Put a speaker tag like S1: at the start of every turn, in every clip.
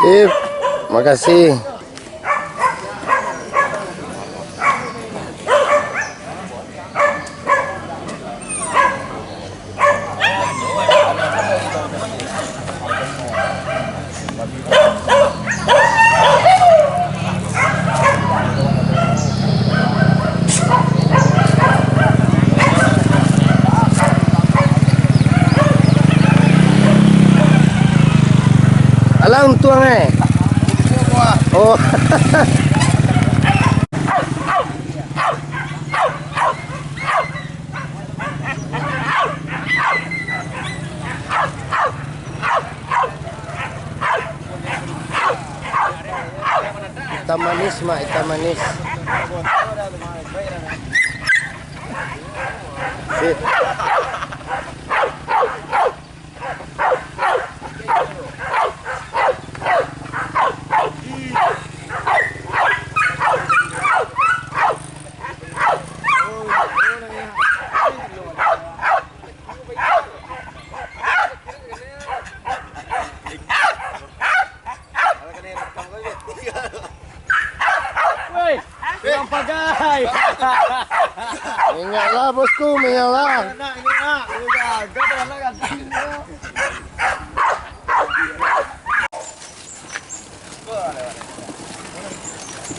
S1: Sip, makasih. Alang tuang Oh. Ikan manis mak, ikan manis. Sip. Minyak lah bosku, minyak lah.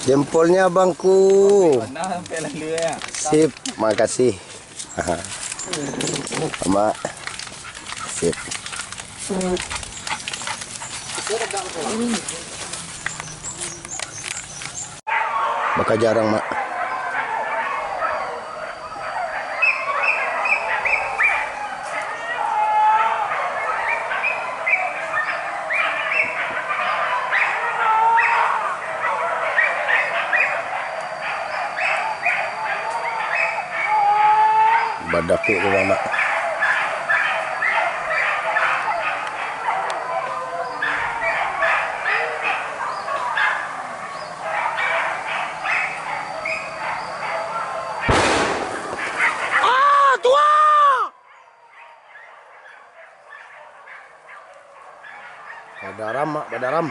S1: Jempolnya bangku. Sip, makasih. Mak. Sip. Bakal jarang mak. Badapik tu mak. Badaram mak, badaram.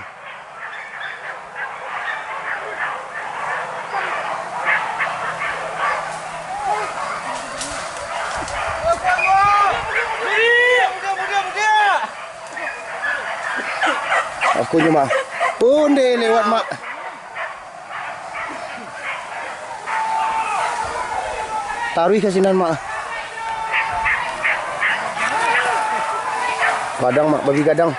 S1: Aku cuma punde lewat mak. Taruh ke sinan mak. Gadang mak, babi gadang.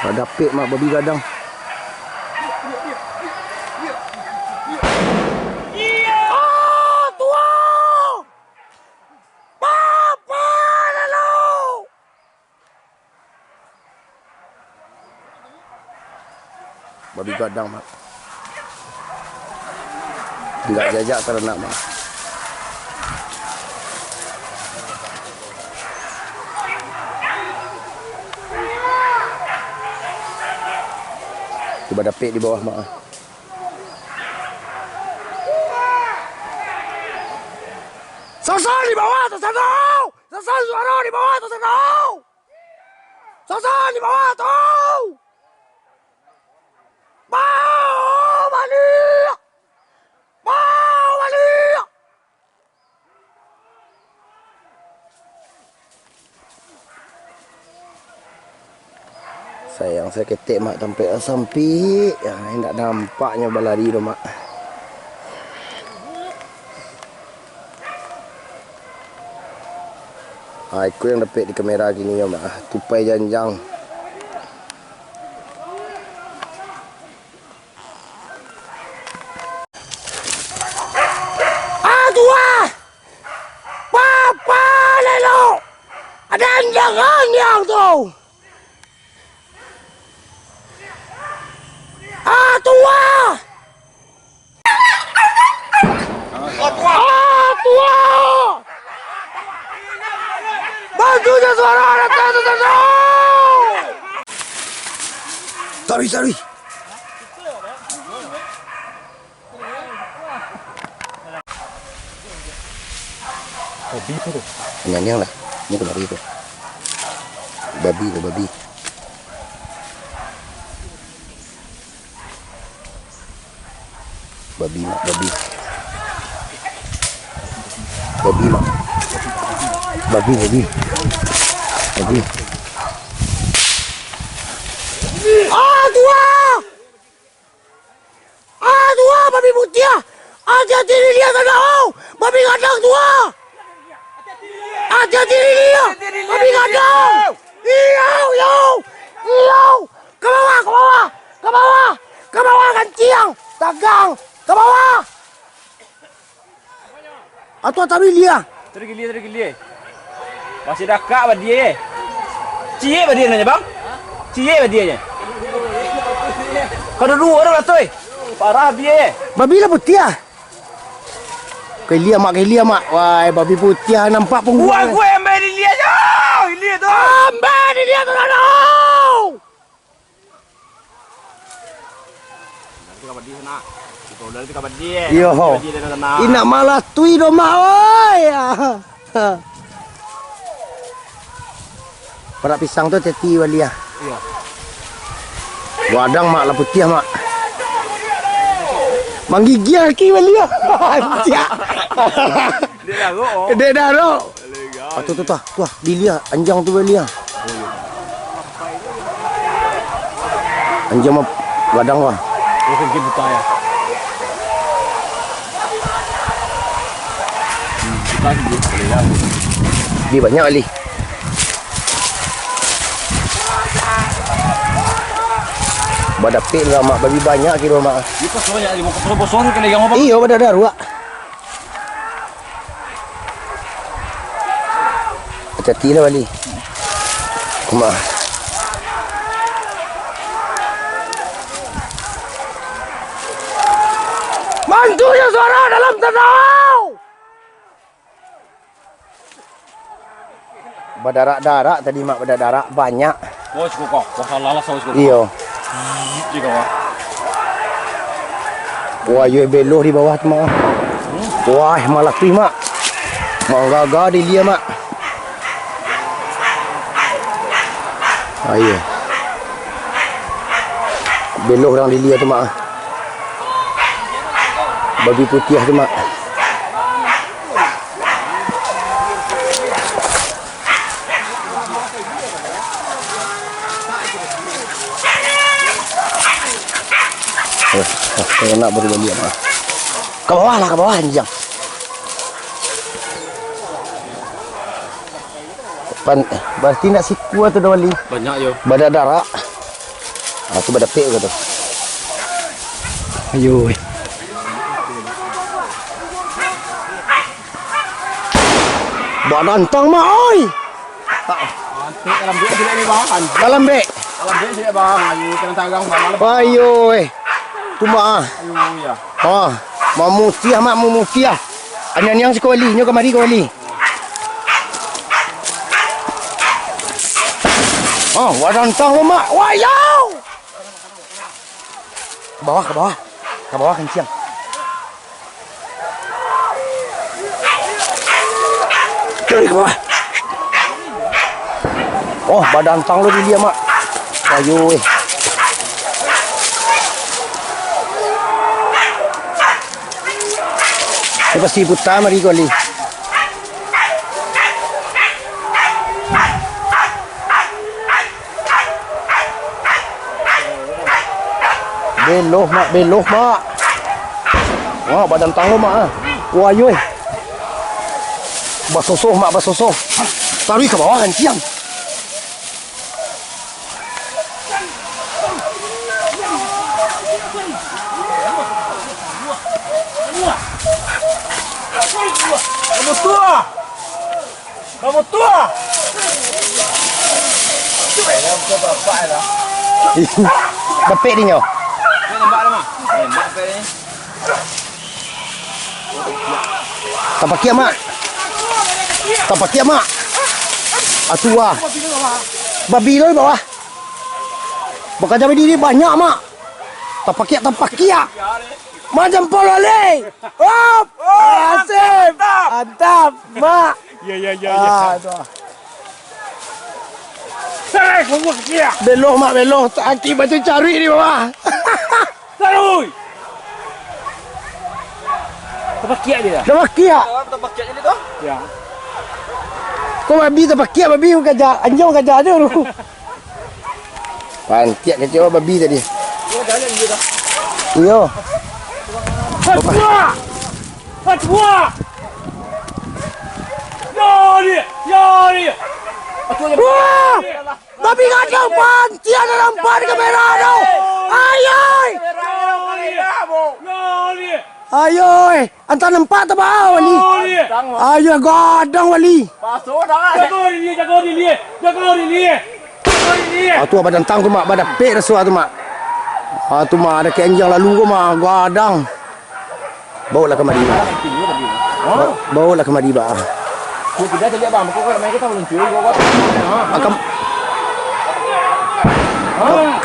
S1: Ada pek mak, babi gadang. Babi gadang mak. Tidak jajak ternak mak. Coba dapet di bawah mak. Sasar di bawah, sasar. Sasar suara di bawah, sasar. Sasar di bawah tuh. Mau balik. Mau balik. Sayang saya ketik mak sampai ya, tidak nampaknya balari tu mak. Aku yang dapat di kamera gini ya mak, tupai janjang. Dua, papa lelo, ada jangan yang tu. Tua! Tua! Bantunya suara anak satu. Taruh. Hobi tu. Nyanyian lah. Ini kena itu. Babi ke babi. Babi mak babi. Babi mak. Babi babi. Babi. Ah tua! Ah tua babi putih. Hati-hati dia sana. Oh, babi kandang tua. Hati-hati dia. Babi kandang. Iyo, iyo. Iyo. Ke bawah, ke bawah. Ke bawah. Ke bawah kancing. Tagang. Ke bawah. Atau tapi dia.
S2: Tergilir. Masih dakak bah dia. Cie bah dia nanya bang. Cie bah dia nya. Kau ada dua orang lah toy. Parah dia.
S1: Babi lah putih ah. Kelia mak. Wah, babi putih nampak punggung.
S2: Wah, gue ambil di dia jauh. Ini tu.
S1: Ambil di dia tu dah.
S2: Nanti kabar dia sana. Kita udah nanti kabar dia.
S1: Yo. Ina malah tui do mak oi. Pada pisang tu teti walia.
S2: Iya.
S1: Wadang mak lah putih mak. Manggigil ki walia. Anjak. Dia dah ro. Tuh, dia anjang tu walia. Anjang mah wadang wah.
S2: Bukan kita buka ya. Buka dia boleh lah.
S1: Dia banyak kali. Badapik lah mak babi banyak kira mak.
S2: Itu soalnya di muka bosor kena yang apa?
S1: Iyo pada dah ruak. Hati-hati lah wali. Kuma. Mantunya suara dalam tanah. Berdarak-darak tadi mak berdarak banyak.
S2: Oh, cukup kok. Salah lah cukup.
S1: Iyo.
S2: Jika wah.
S1: Wah, you beloh di bawah tu mak. Wah, malah tu mak. Mak gagal di dia mak. Ayo. Beloh orang di dia tu mak. Babi putih tu mak. Saya nak baru balik mak. Ke bawah anjang. Berarti nak siku atau dah wali?
S2: Banyak yo.
S1: Badak darak. Aku badapik ke tu. Ayo. Badantang mak oi.
S2: Dalam dia tidak ni bang.
S1: Dalam bek.
S2: Dalam dia tidak bang. Ayo kena tagang malam.
S1: Ayo. Tu mak.
S2: Ayo ya.
S1: Ha, mau mutiah mak mau mutiah. Anyang yang sekali nyo kemari kali. Oh, wadantang lo mak. Wah, yau. Ke bawah. Ke bawah kencang. Cari ke bawah. Oh, badantang lo di dia mak. Ayo. Ini pasti putar mari kali. Beloh mak. Wah, badan tang lo mak. Wah, yoi. Basosoh mak, basosoh. Taruh ke bawah kan siang.
S2: Kamu tua.
S1: Bapik dia nyo.
S2: Nampak dah mah. Nampak pe ni.
S1: Tapakia mak. Atua. Babi lo di bawah. Bukan cabai diri banyak mak. Tapakia. Macam pola le. Hop. Asif. Antap mak.
S2: Ya.
S1: Ah, tu.
S2: gua kia.
S1: Belok mak belok. Aki batu cari ni bawah.
S2: Terus. Tempat kia dia.
S1: Dah kia.
S2: Tempat kia ini tu. Ya.
S1: Kau babi tak pakai babi kerja anjing kerja dia tu. Pantiak kecil babi tadi.
S2: Gua jalan dia dah.
S1: Iyo.
S2: Fatwa. Fatwa. Ya dia.
S1: Wah! Babi kacau pantiak dalam ban kamera tu. Ayoi. Ayo, antar nampak tak bau wali? Ayo godong wali.
S2: Masuk dah. Jaga dia.
S1: Tu badan tang tu mak, badan pek rasuah tu mak. Tu mak ada kenjang lalu tu mak, godong. Bawa lah kemari. Bawa lah kemari bah.
S2: Kau tidak jadi abang, kau main kita belum cuy,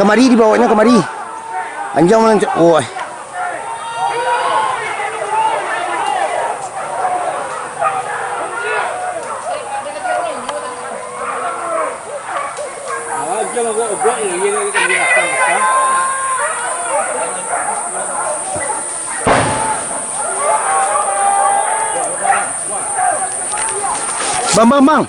S1: Kemari dibawanya kemari. Anjang mana? Oh. Bang.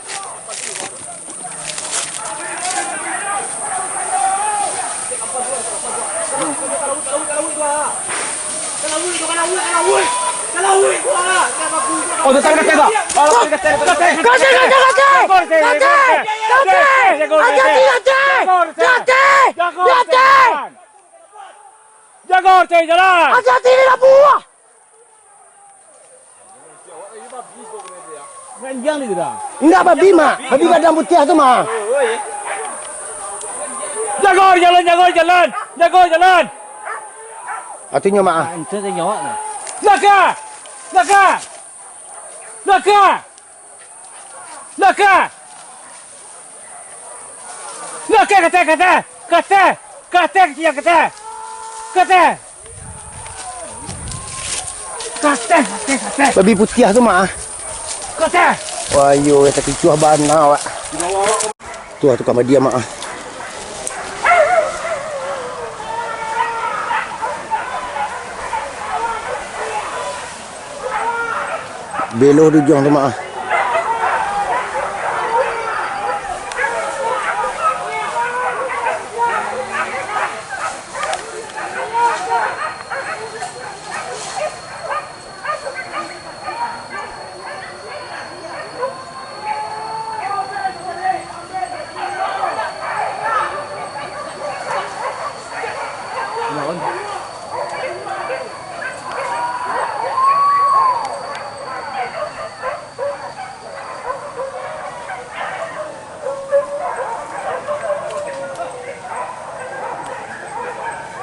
S2: Oh, tu tak kata tak. Oh, kata. Jaga orte jalan.
S1: Hati-hati ni dah buah.
S2: Ranjang ni dah.
S1: Enggak babi mak. Babi badan putih tu mak.
S2: Jaga jalan.
S1: Artinya mak.
S2: Itu saya nyawa ni. Laka. Kata.
S1: Babi putih tu mak.
S2: Kata.
S1: Wah, yo, tak kicuah bana awak. Tu kamar dia mak. Beloh hujung tu mak.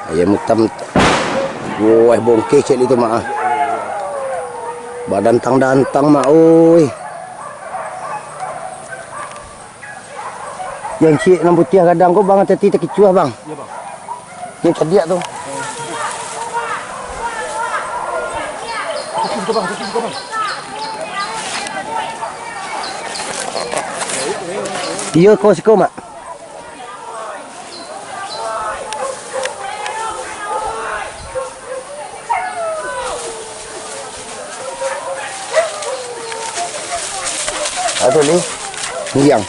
S1: Ayam hitam. Wah, bongkeh cek itu mak. Badan tang mak oi. Yang cik nam putih kadang kau bang hati tak kicuah bang.
S2: Ya bang.
S1: Yang kediak tu.
S2: Cukup bang.
S1: Iya kau siko mak. Atau ni yang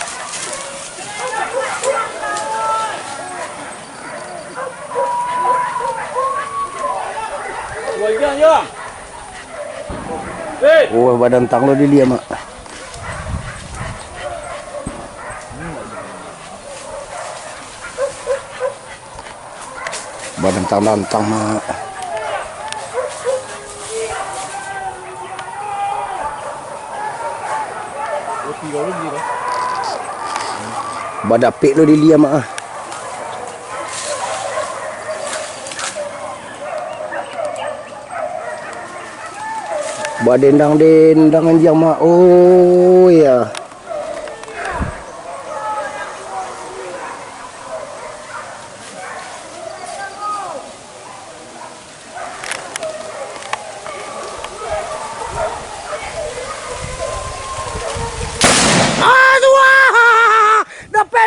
S1: oh badan tang lo dia mak. Badan tang mak. Badak pek lo dia mak. Badendang anjang mak. Oh ya.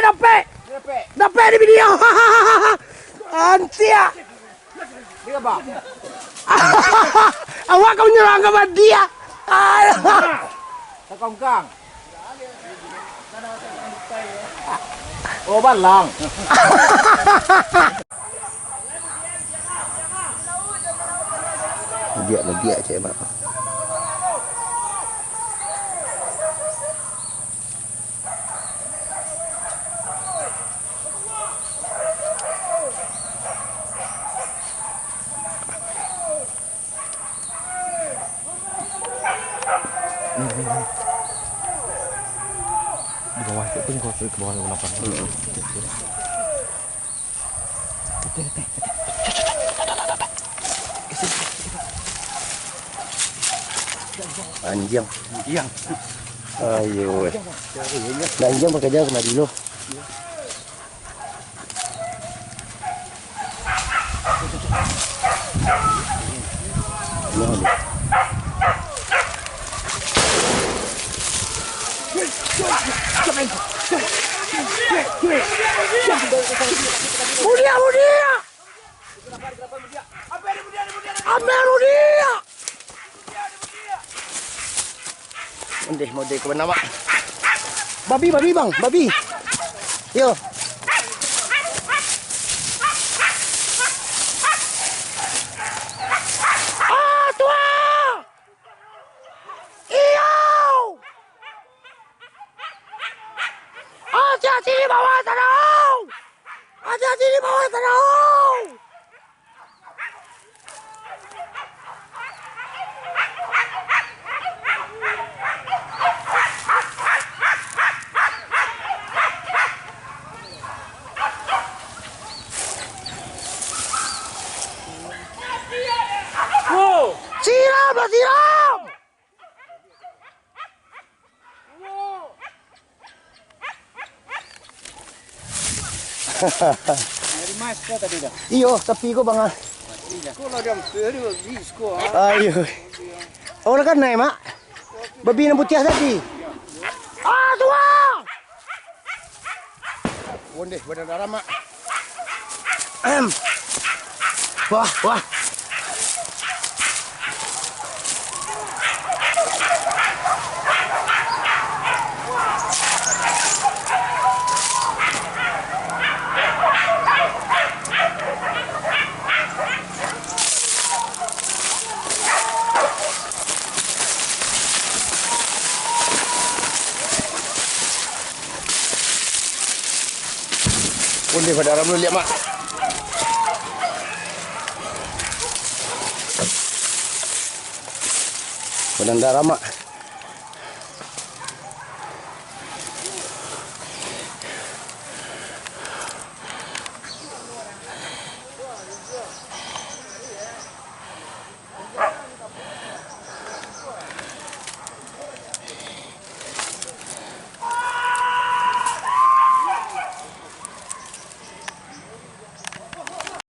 S1: Dapat. di video. Antia.
S2: Dia bang.
S1: Awak kau menyerang kepada dia.
S2: Kang. Oh balang.
S1: Dia cik mak.
S2: Di bawah itu pun kau ke bawah lapangan.
S1: Anjing.
S2: Iya.
S1: Ayo. Anjing pakai jauh kemari dulu. Mudia. Mode ke mana mak? Babi bang, babi. Yo. Tua. Iyo. Hati-hati di bawah tanah. Hati-hati di bawah tanah. Siram.
S2: Dari mas kau tadi dah.
S1: Iyo, tapi ko bang.
S2: Kau lah dia beri bis kau.
S1: Ayo. Oh, kan naik mak. Babi yang putih tadi. Tua. Bonde, badan darah mak. Wah. Bonde pada arah dulu lihat mak. Badan darah mak.